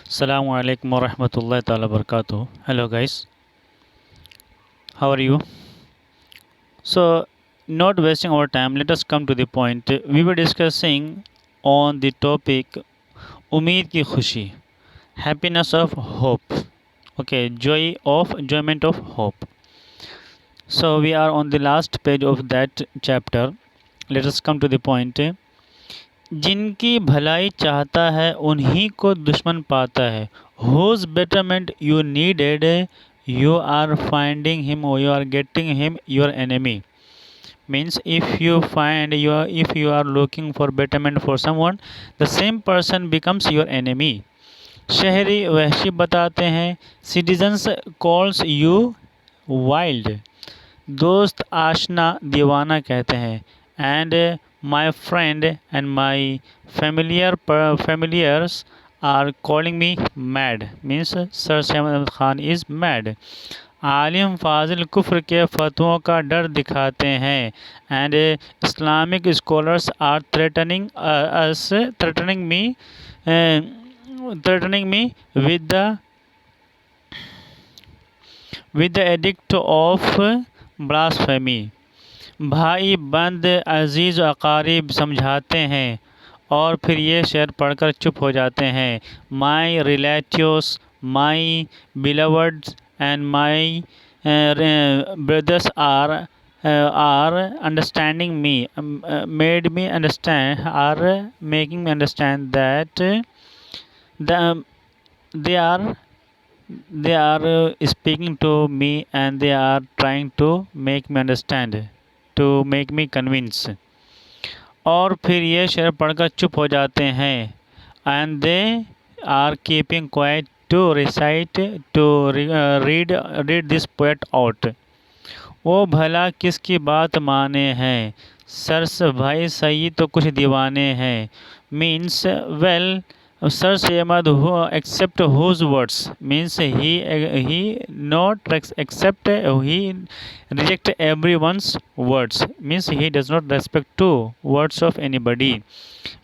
Assalamu alaikum warahmatullahi ta'ala barakatuh. Hello guys, how are you? So, not wasting our time, let us come to the point. We were discussing on the topic उम्मीद की खुशी, happiness of hope. Okay, enjoyment of hope. So we are on the last page of that chapter. Let us come to the point. जिनकी भलाई चाहता है उन्हीं को दुश्मन पाता है. Whose betterment you needed, you are finding him or you are getting him your enemy. Means if you are looking for betterment for someone, the same person becomes your enemy. शहरी वहशी बताते हैं. Citizens calls you wild. दोस्त आशना दीवाना कहते हैं. And my friend and my familiars are calling me mad. Means sir Syed Ahmad Khan is mad. आलिम फाजिल कुफ्र के फतवों का डर दिखाते हैं. And Islamic scholars are threatening me with the edict of blasphemy. भाई बंद अजीज़ अकारीब समझाते हैं और फिर ये शेर पढ़कर चुप हो जाते हैं. My relatives, my beloveds and my brothers are understanding me made me understand are making me understand that they are they are speaking to me and they are trying to make me understand, to make me convince. और फिर ये शेर पढ़कर चुप हो जाते हैं. And they are keeping quiet to recite to read this poet out. वो भला किसकी बात माने हैं, सरस भाई सही तो कुछ दीवाने हैं. Means well Sir Ahmad who accept whose words, means he not accept, he reject everyone's words, means he does not respect to words of anybody.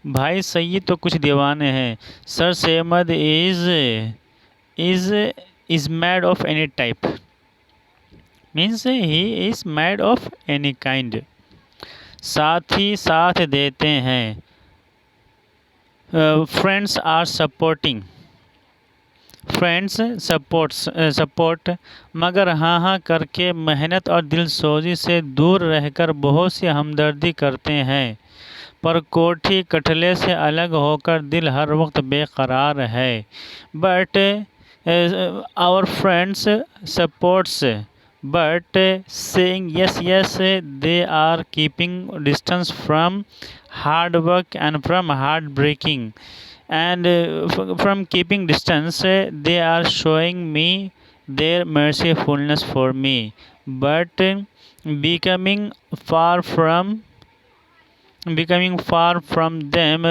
भाई सही तो कुछ दीवाने हैं. Sir Ahmad is mad of any type, means he is mad of any kind. साथी साथ देते हैं. Friends are supporting, friends support मगर हाँ हाँ करके मेहनत और दिलसोजी से दूर रहकर बहुत सी हमदर्दी करते हैं. पर कोठी कटले से अलग होकर दिल हर वक्त बेकरार है. But our friends supports but saying yes they are keeping distance from hard work and from heartbreaking, and from keeping distance they are showing me their mercifulness for me, but becoming far from them,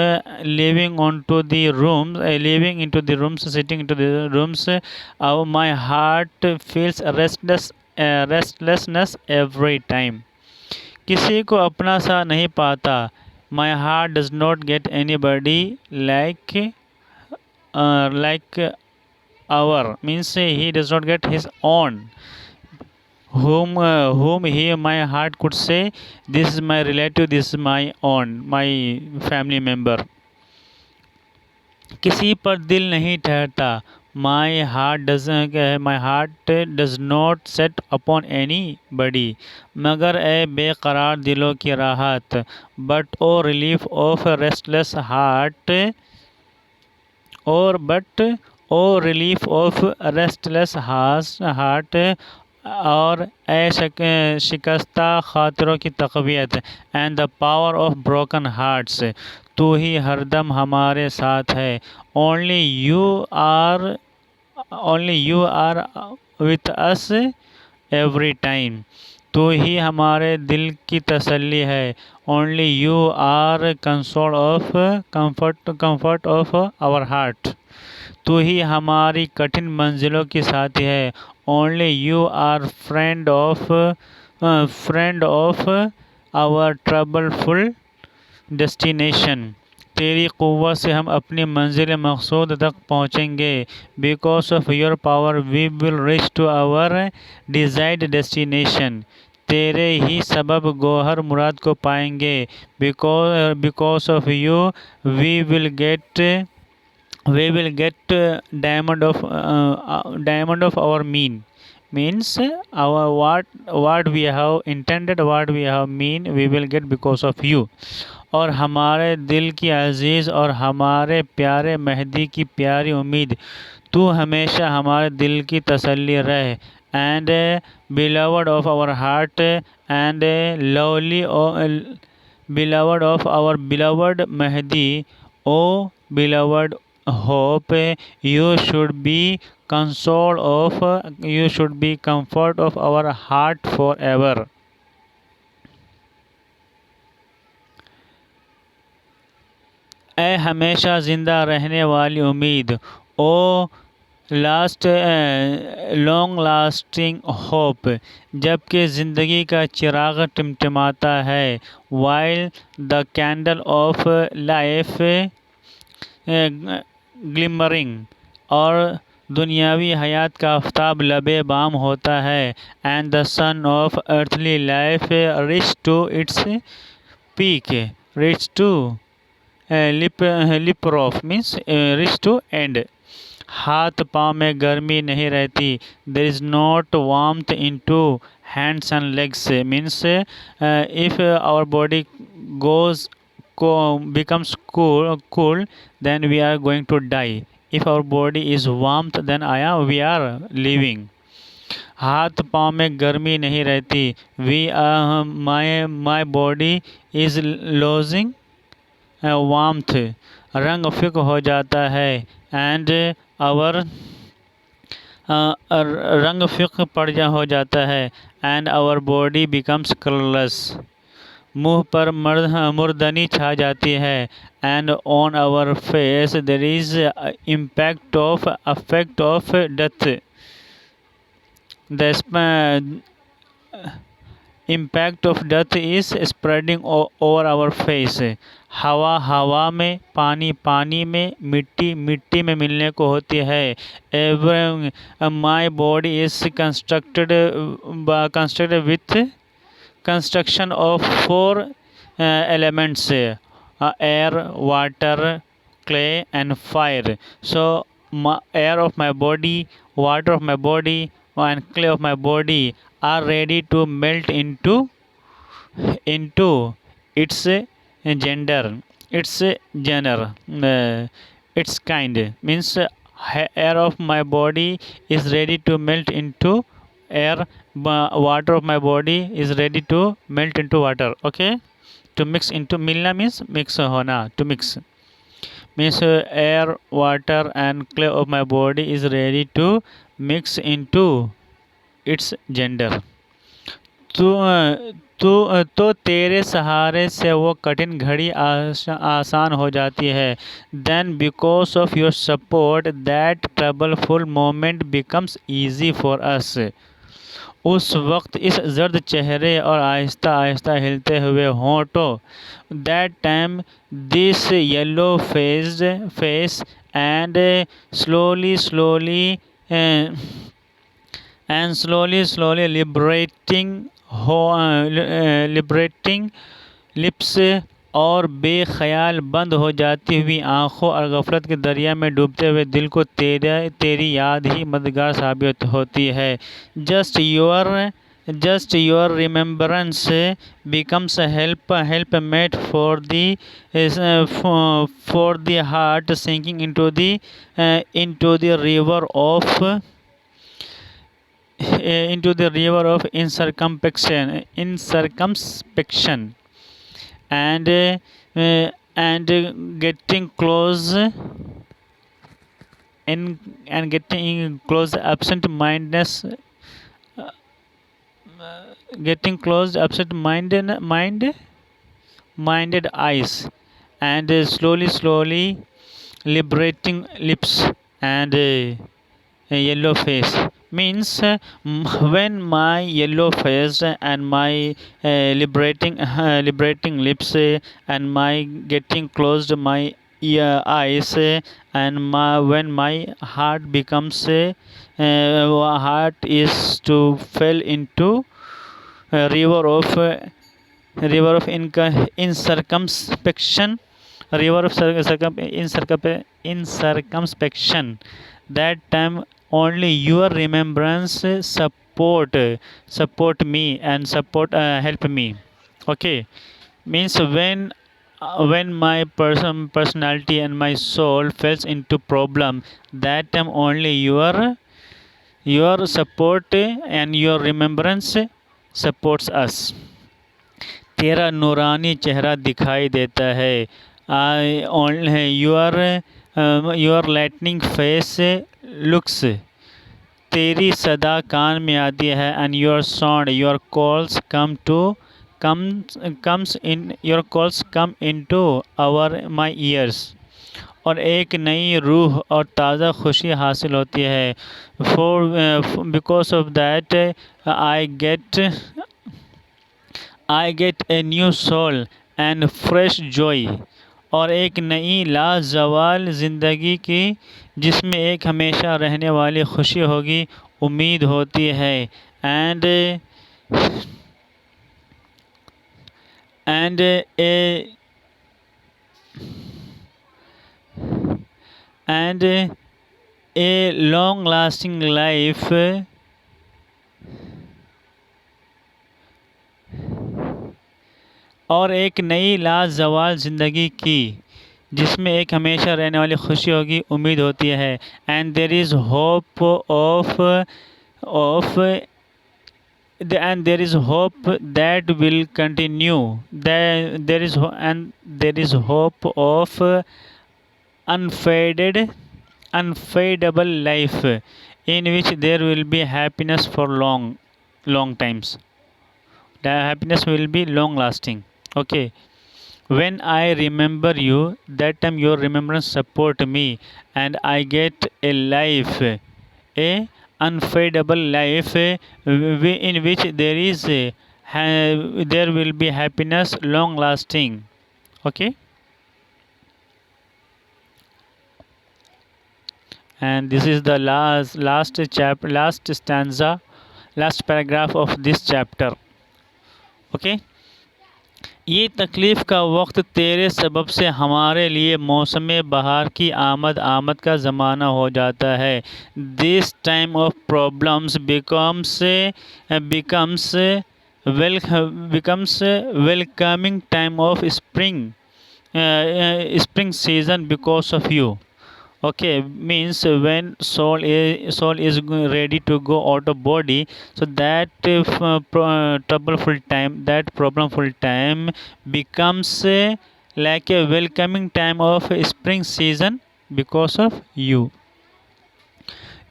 living into the rooms, sitting into the rooms, my heart feels restlessness every time. किसी को अपना सा नहीं पाता. My heart does not get anybody like our, means he does not get his own, whom he my heart could say this is my relative, this is my own, my family member. किसी पर दिल नहीं ठहरता. My heart does not set upon anybody. मगर ए बेकरार दिलों की राहत. But O relief of restless heart, और ए शिकस्ता खातिरों की तक़वियत. And the power of broken hearts. तू ही हरदम हमारे साथ है. Only you are with us every time. तू ही हमारे दिल की तसल्ली है. Only you are comfort of our heart. तू ही हमारी कठिन मंजिलों की साथी है. Only you are friend of our troubleful destination. तेरी क़ुव्वत से हम अपनी मंजिल मक़सूद तक पहुँचेंगे। Because of your power we will reach to our desired destination. तेरे ही सबब गौहर मुराद को पाएंगे। Because of you we will get diamond of our means our what we have intended, what we have mean we will get because of you। और हमारे दिल की अजीज़ और हमारे प्यारे मेहदी की प्यारी उम्मीद, तू हमेशा हमारे दिल की तसल्ली रहे। And beloved of our heart and lovely beloved of our beloved Mahdi, O beloved hope, you should be comfort of our heart forever। ए हमेशा ज़िंदा रहने वाली उम्मीद, ओ लॉन्ग लास्टिंग होप, जबकि ज़िंदगी का चिराग टिमटिमाता है। While the candle of life glimmering, और दुनियावी हयात का आफताब लबे बाम होता है। And the sun of earthly life reach to its peak, reach to lip of means reach to end. हाथ पाँव में गर्मी नहीं रहती। There is not warmth in to hands and legs means if our body goes becomes cool then we are going to die। if our body is warmth then we are living। हाथ पाँव में गर्मी नहीं रहती। my body is losing warmth, रंग फिक हो जाता है। एंड आवर रंग फिक हो जाता है। And our body becomes colourless, मुँह पर मुर्दनी छा जाती है। And on our face there is affect of death, the impact of death is spreading over our face. हवा में, पानी में, मिट्टी में मिलने को होती है। My body is constructed with construction of 4 elements, air, water, clay and fire। so air of my body, water of my body and clay of my body are ready to melt into its gender, its kind means air of my body is ready to melt into air, water of my body is ready to melt into water। okay, to mix into, milna means mix hona, to mix means air, water and clay of my body is ready to mix into its gender। तो तेरे सहारे से वो कठिन घड़ी आसान हो जाती है। Then because of your support that troubleful moment becomes easy for us. उस वक्त इस जर्द चेहरे और आहिस्ता आहिस्ता हिलते हुए होंठों, that time this yellow face and slowly liberating lips, और बेख्याल बंद हो जाती हुई आँखों और गफलत के दरिया में डूबते हुए दिल को तेरी याद ही मददगार साबित होती है। Just your remembrance becomes helpmate for the heart sinking into the river of incircumspection and getting close absent mindedness, getting close absent minded eyes and slowly liberating lips and yellow face means when my yellow face and my liberating lips and my getting closed my eyes and when my heart becomes heart is to fell into a river of incircumspection, river of incircumspection. That time only your remembrance support me and support help me. Okay, means when my personality and my soul falls into problem, that time only your support and your remembrance supports us. तेरा नूरानी चेहरा दिखाई देता है I your lightning face looks तेरी सदा कान में आती है and your sound your calls comes in your calls come into our my ears और एक नई रूह और ताज़ा खुशी हासिल होती है for because of that I get I get a new soul and fresh joy और एक नई लाजवाल ज़िंदगी की जिसमें एक हमेशा रहने वाली खुशी होगी उम्मीद होती है and and A and a long lasting life और एक नई लाजवाल ज़िंदगी की जिसमें एक हमेशा रहने वाली खुशी होगी उम्मीद होती है and there is hope of and there is hope that will continue there is hope of unfaded unfadable life in which there will be happiness for long times. The happiness will be long lasting. Okay, when I remember you, that time your remembrance support me and I get a life, a unfadable life in which there will be happiness long lasting. Okay, and this is the last stanza, last paragraph of this chapter. Okay, ये तकलीफ़ का वक्त तेरे सबब से हमारे लिए मौसम बहार की आमद का ज़माना हो जाता है. This time of problems becomes welcoming time of spring season because of you. Okay, means when soul is ready to go out of body, so that troubleful time, that problemful time becomes like a welcoming time of spring season because of you.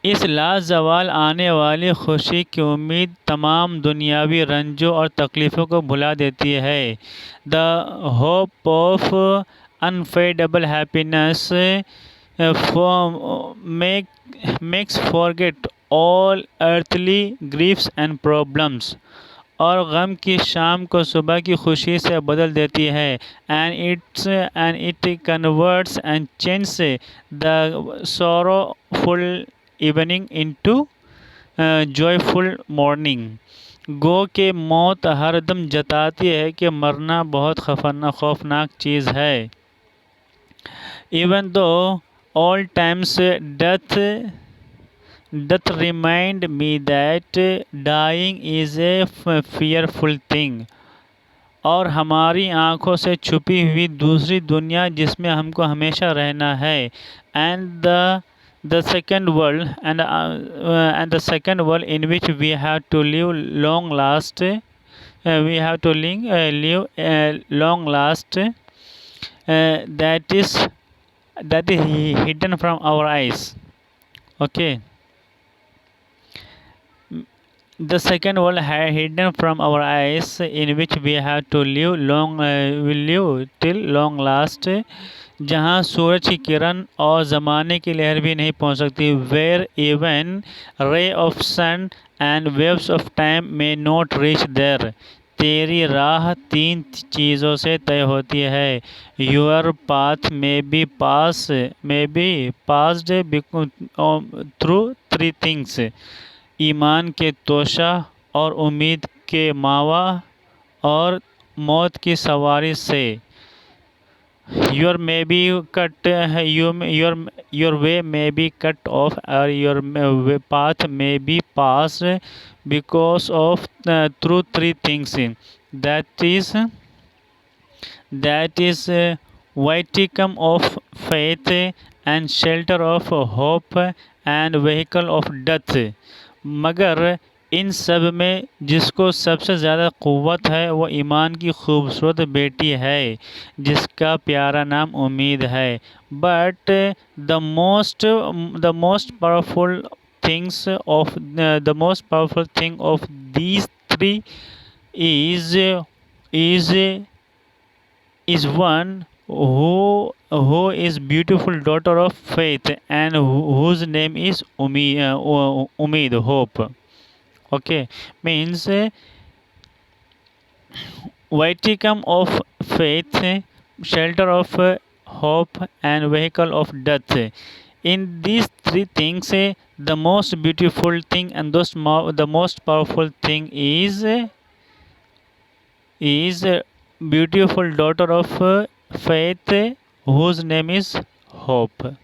इस लाजवाल आने वाली खुशी की उम्मीद तमाम दुनियावी रंजों और तकलीफ़ों को भुला देती है. The hope of unfadable happiness makes forget all earthly griefs and problems और गम की शाम को सुबह की खुशी से बदल देती है and it converts and changes the sorrowful evening into joyful morning. गो के मौत हर दम जताती है कि मरना बहुत खौफनाक चीज़ है. Even though all times doth remind me that dying is a fearful thing. और हमारी आँखों से छुपी हुई दूसरी दुनिया जिसमें हमको हमेशा रहना है and the second world and the second world in which we have to live long last we have to live long last that is hidden from our eyes. Okay, the second world hidden from our eyes, in which we have to live long, will live till long last, जहाँ सूरज की किरण और ज़माने की लहर भी नहीं पहुँच सकती, where even ray of sun and waves of time may not reach there. तेरी राह तीन चीज़ों से तय होती है, your path may be passed through three things, ईमान के तोशा और उम्मीद के मावा और मौत की सवारी से। Your may be cut your way may be cut off or your path may be pass because of through three things, that is viaticum of faith and shelter of hope and vehicle of death. मगर इन सब में जिसको सबसे ज़्यादा क़ुव्वत है वो ईमान की खूबसूरत बेटी है जिसका प्यारा नाम उम्मीद है। But the most powerful thing of these three is is is one who is beautiful daughter of faith and whose name is Umeed, hope. Okay, means viticum of faith, shelter of hope and vehicle of death. In these three things, the most beautiful thing and the most powerful thing is beautiful daughter of faith whose name is hope.